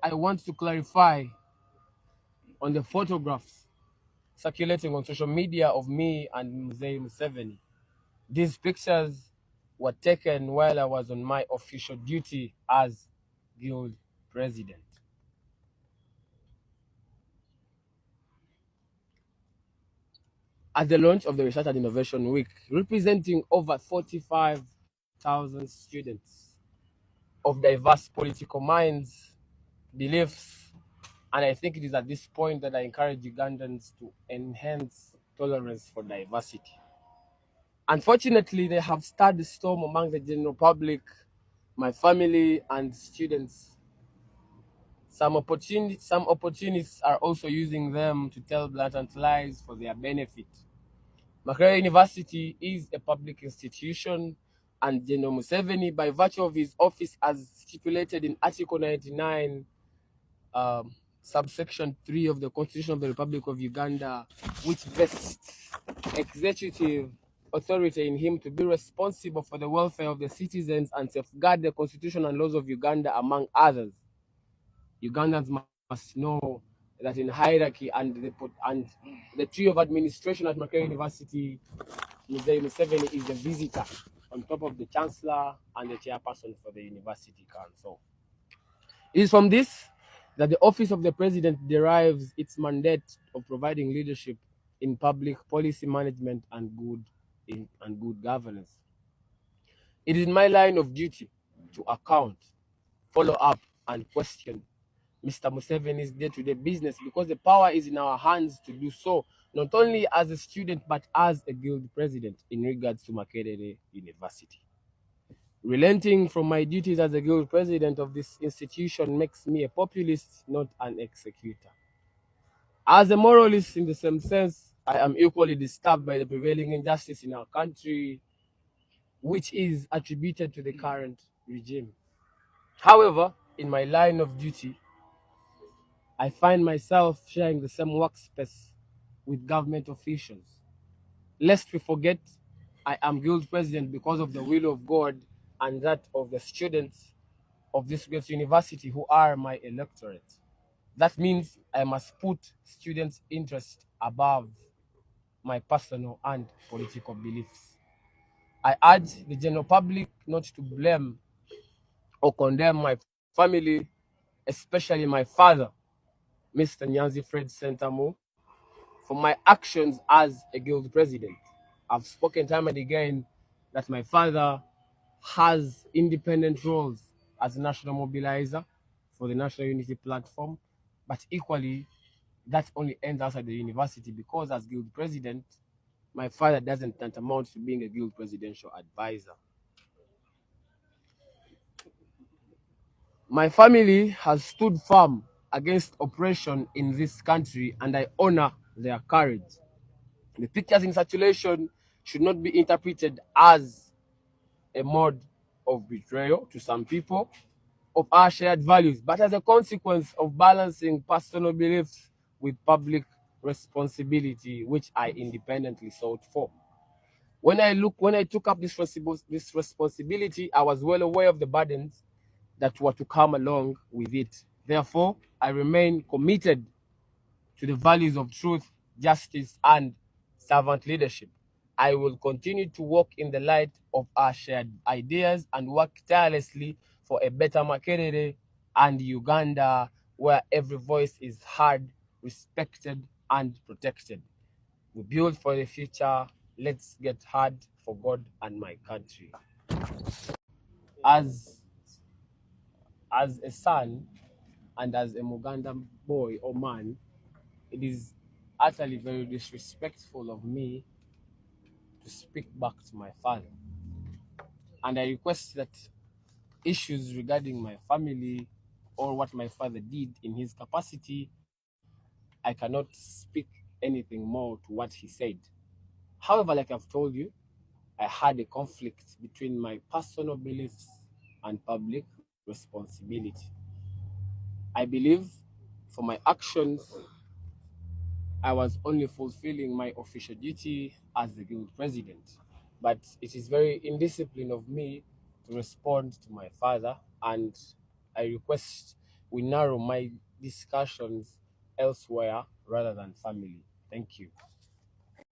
I want to clarify on the photographs circulating on social media of me and Museveni. These pictures were taken while I was on my official duty as guild president. At the launch of the Research and Innovation Week, representing over 45,000 students of diverse political minds, beliefs, and I think it is at this point that I encourage Ugandans to enhance tolerance for diversity. Unfortunately, they have stirred the storm among the general public, my family, and students. Some opportunists are also using them to tell blatant lies for their benefit. Makerere University is a public institution, and General Museveni, by virtue of his office as stipulated in Article 99, subsection 3 of the Constitution of the Republic of Uganda, which vests executive authority in him to be responsible for the welfare of the citizens and safeguard the Constitution and laws of Uganda, among others. Ugandans must know that in hierarchy and the tree of administration at Makerere University, Mzee Museveni is the visitor on top of the chancellor and the chairperson for the university council. It is from this that the office of the president derives its mandate of providing leadership in public policy management and good governance. It is my line of duty to account, follow up, and question Mr. Museveni's day-to-day business, because the power is in our hands to do so, not only as a student but as a guild president in regards to Makerere University. Relenting from my duties as a guild president of this institution makes me a populist, not an executor. As a moralist in the same sense, I am equally disturbed by the prevailing injustice in our country, which is attributed to the current regime. However, in my line of duty, I find myself sharing the same workspace with government officials. Lest we forget, I am guild president because of the will of God and that of the students of this great university who are my electorate. That means I must put students' interest above my personal and political beliefs. I urge the general public not to blame or condemn my family, especially my father, Mr. Nyanzi Fred Sentamu, for my actions as a guild president. I've spoken time and again that my father has independent roles as a national mobilizer for the National Unity Platform, but equally, that only ends outside the university because as guild president, my father doesn't tantamount to being a guild presidential advisor. My family has stood firm against oppression in this country, and I honor their courage. The pictures in circulation should not be interpreted as a mode of betrayal to some people of our shared values, but as a consequence of balancing personal beliefs with public responsibility, which I independently sought for. When I took up this responsibility, I was well aware of the burdens that were to come along with it. Therefore, I remain committed to the values of truth, justice, and servant leadership. I will continue to walk in the light of our shared ideas and work tirelessly for a better Makerere and Uganda where every voice is heard, respected, and protected. We build for the future. Let's get hard for God and my country. As as a son and as a Mugandan boy or man, it is utterly very disrespectful of me to speak back to my father. And I request that issues regarding my family or what my father did in his capacity, I cannot speak anything more to what he said. However, like I've told you, I had a conflict between my personal beliefs and public responsibility. I believe for my actions, I was only fulfilling my official duty as the guild president. But it is very indisciplined of me to respond to my father, and I request will narrow my discussions elsewhere rather than family. Thank you.